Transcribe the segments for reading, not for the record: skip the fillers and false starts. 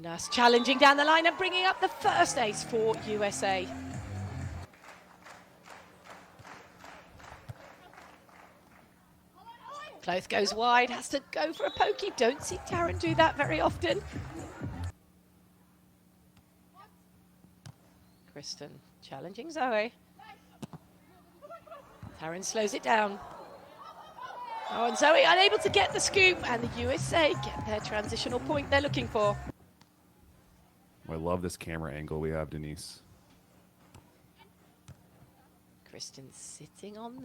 Nuss challenging down the line and bringing up the first ace for USA. Kloth goes wide, has to go for a pokey. Don't see Taryn do that very often. Kristen challenging Zoe. Taryn slows it down. Oh, and Zoe unable to get the scoop, and the USA get their transitional point they're looking for. I love this camera angle we have, Denise. Kristen sitting on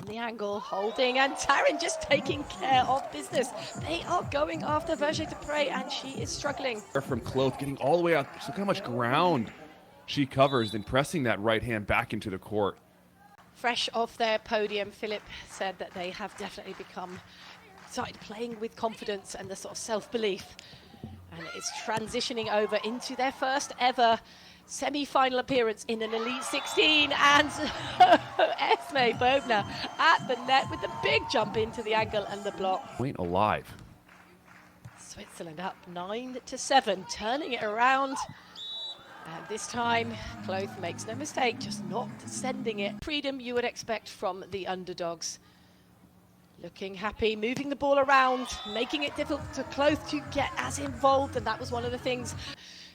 the angle, holding, and Taryn just taking care of business. They are going after Verger-Deprez, and she is struggling. From Kloth, getting all the way out. So look how much ground she covers, then pressing that right hand back into the court. Fresh off their podium, Philip said that they have definitely started playing with confidence and the sort of self-belief. And it's transitioning over into their first ever semi-final appearance in an Elite 16, and Esmée Bobner at the net with the big jump into the angle and the block. Point alive. Switzerland up 9-7, turning it around. And this time, Kloth makes no mistake, just not sending it. Freedom you would expect from the underdogs. Looking happy, moving the ball around, making it difficult for Kloth to get as involved, and that was one of the things.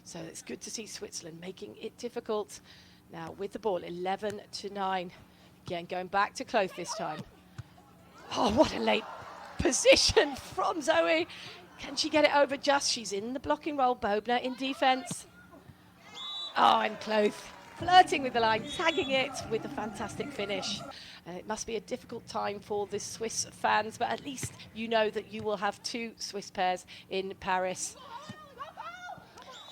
So it's good to see Switzerland making it difficult. Now with the ball, 11-9. Again, going back to Kloth this time. Oh, what a late position from Zoe. Can she get it over just? She's in the blocking role, Bobner in defense. Oh, and Kloth flirting with the line, tagging it with a fantastic finish. And it must be a difficult time for the Swiss fans, but at least you know that you will have two Swiss pairs in Paris.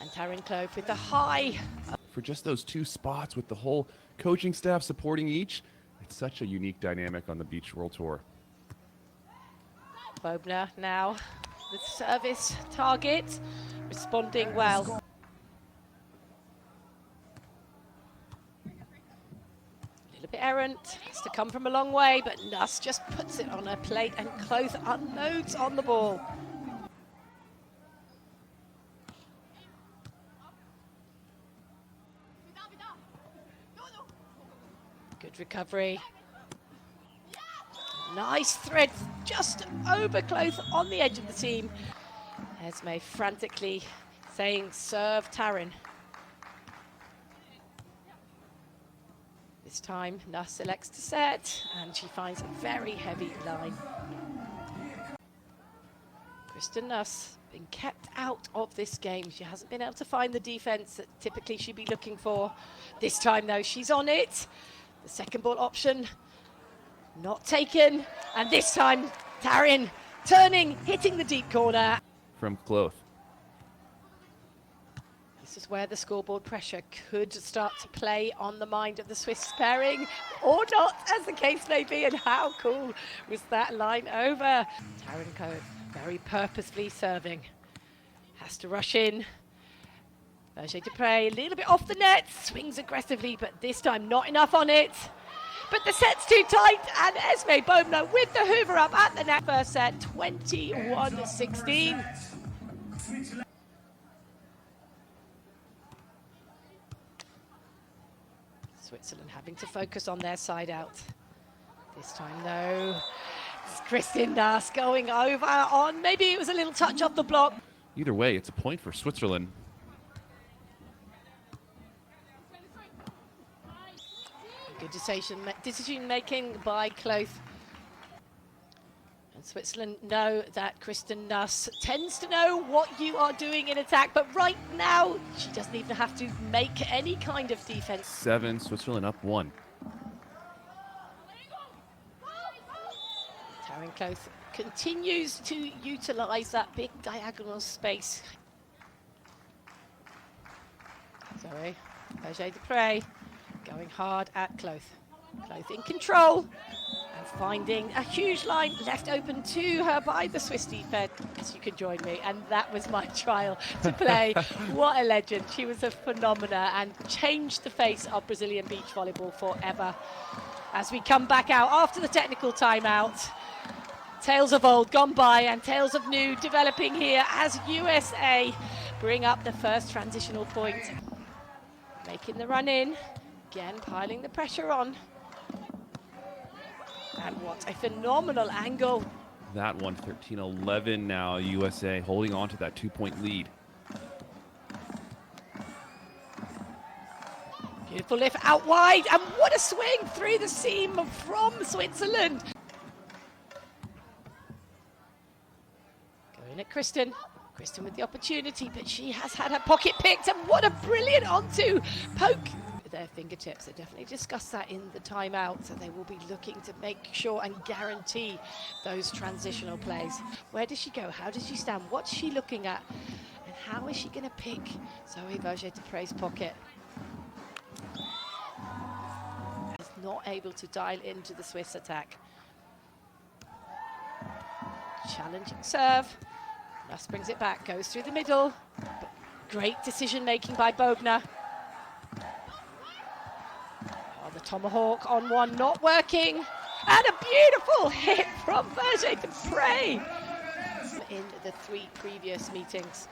And Taryn Kloth with the high. For just those two spots with the whole coaching staff supporting each, it's such a unique dynamic on the Beach World Tour. Bobner now, the service target, responding well. Bit errant, has to come from a long way, but Nuss just puts it on her plate and Kloth unloads on the ball. Good recovery. Nice thread just over Kloth on the edge of the team. Esmée frantically saying, serve Taryn. This time, Nuss elects to set, and she finds a very heavy line. Kristen Nuss being kept out of this game. She hasn't been able to find the defense that typically she'd be looking for. This time, though, she's on it. The second ball option, not taken. And this time, Taryn turning, hitting the deep corner. From Kloth. This is where the scoreboard pressure could start to play on the mind of the Swiss pairing, or not, as the case may be. And how cool was that line over? Taryn Kloth very purposefully serving. Has to rush in. Verger-Deprez a little bit off the net, swings aggressively, but this time not enough on it. But the set's too tight, and Esmée Bobner with the hoover up at the net. First set, 21-16. Switzerland having to focus on their side out. This time, though, it's Kristen Nuss going over on, maybe it was a little touch off the block. Either way, it's a point for Switzerland. Good decision making by Kloth. And Switzerland know that Kristen Nuss tends to know what you are doing in attack, but right now she doesn't even have to make any kind of defense. 7, Switzerland up 1. Taryn Kloth continues to utilize that big diagonal space. Sorry, Verger-Deprez going hard at Kloth. Kloth in control and finding a huge line left open to her by the Swiss defense. You can join me, and that was my trial to play. What a legend. She was a phenomena and changed the face of Brazilian beach volleyball forever. As we come back out after the technical timeout, tales of old gone by and tales of new developing here as USA bring up the first transitional point. Making the run in, again piling the pressure on. And what a phenomenal angle. That one, 13-11 now, USA holding on to that 2-point lead. Beautiful lift out wide, and what a swing through the seam from Switzerland. Going at Kristen. Kristen with the opportunity, but she has had her pocket picked, and what a brilliant onto poke. Their fingertips, they definitely discussed that in the timeout, so they will be looking to make sure and guarantee those transitional plays. Where does she go? How does she stand? What's she looking at? And how is she going to pick Zoe Verger-Deprey's pocket? Is not able to dial into the Swiss attack. Challenging serve. Nuss brings it back, goes through the middle. Great decision making by Bogner. Oh, the tomahawk on one not working. And a beautiful hit from Verger-Deprey in the 3 previous meetings.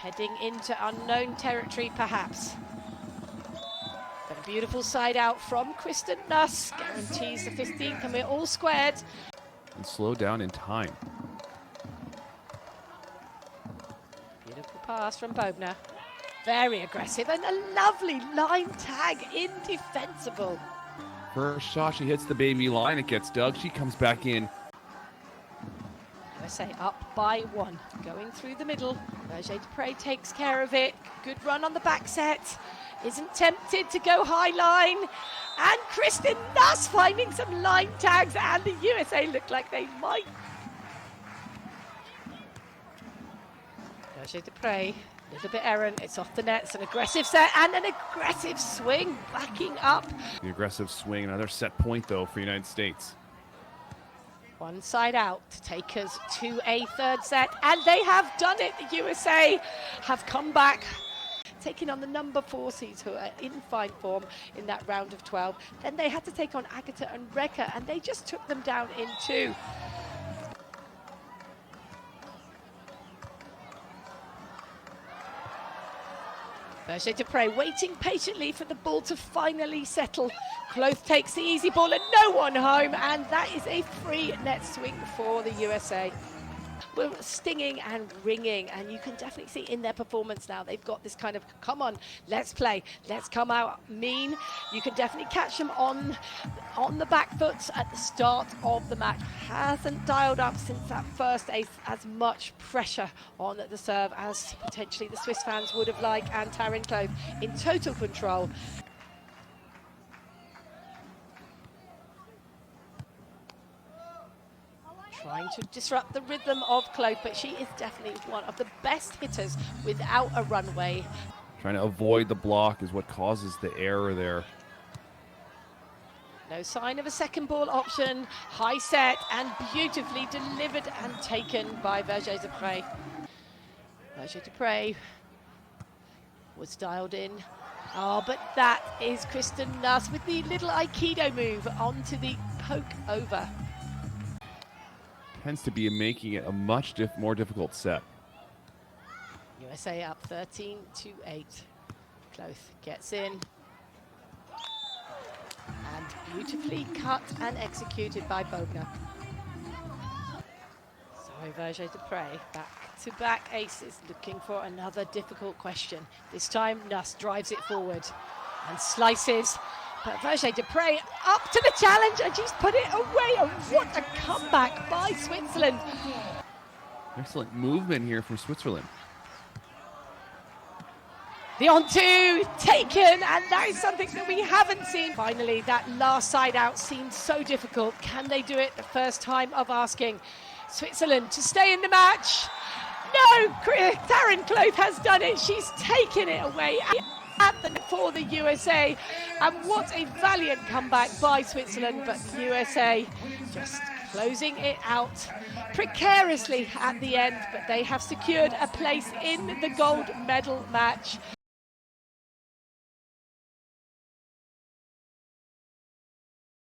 Heading into unknown territory perhaps. But a beautiful side out from Kristen Nuss guarantees the 15th, and we're all squared. And slow down in time. Beautiful pass from Bogner. Very aggressive, and a lovely line tag, indefensible. First shot, she hits the baby line, it gets dug, she comes back in. USA up by 1, going through the middle. Verger-Deprey takes care of it. Good run on the back set. Isn't tempted to go high line. And Kristen Nuss finding some line tags, and the USA look like they might. Verger-Deprey, a little bit errant. It's off the nets, an aggressive set and an aggressive swing, backing up. The aggressive swing, another set point though for the United States. One side out to take us to a third set, and they have done it. The USA have come back, taking on the number 4 seeds who are in fine form in that round of 12. Then they had to take on Agatha and Rekha, and they just took them down in 2. Verger-Deprey waiting patiently for the ball to finally settle. Kloth takes the easy ball and no one home, and that is a free net swing for the USA. We're stinging and ringing, and you can definitely see in their performance now they've got this kind of come on, let's play, let's come out mean. You can definitely catch them on the back foot at the start of the match. Hasn't dialed up since that first ace as much pressure on the serve as potentially the Swiss fans would have liked, and Taryn Kloth in total control. Trying to disrupt the rhythm of Kloth, but she is definitely one of the best hitters without a runway. Trying to avoid the block is what causes the error there. No sign of a second ball option. High set and beautifully delivered and taken by Verger-Deprey. Verger-Deprey was dialed in. Oh, but that is Kristen Nuss with the little Aikido move onto the poke over. Tends to be making it a much more difficult set. USA up 13-8. Kloth gets in. And beautifully cut and executed by Bogner. So Verger-Deprey back-to-back aces, looking for another difficult question. This time Nuss drives it forward and slices. But Verger-Deprey up to the challenge, and she's put it away. And what a comeback by Switzerland. Excellent movement here from Switzerland. The on-two taken, and that is something that we haven't seen. Finally, that last side out seemed so difficult. Can they do it the first time of asking? Switzerland to stay in the match. No, Taryn Kloth has done it. She's taken it away for the USA, and what a valiant comeback by Switzerland, but USA just closing it out precariously at the end, but they have secured a place in the gold medal match.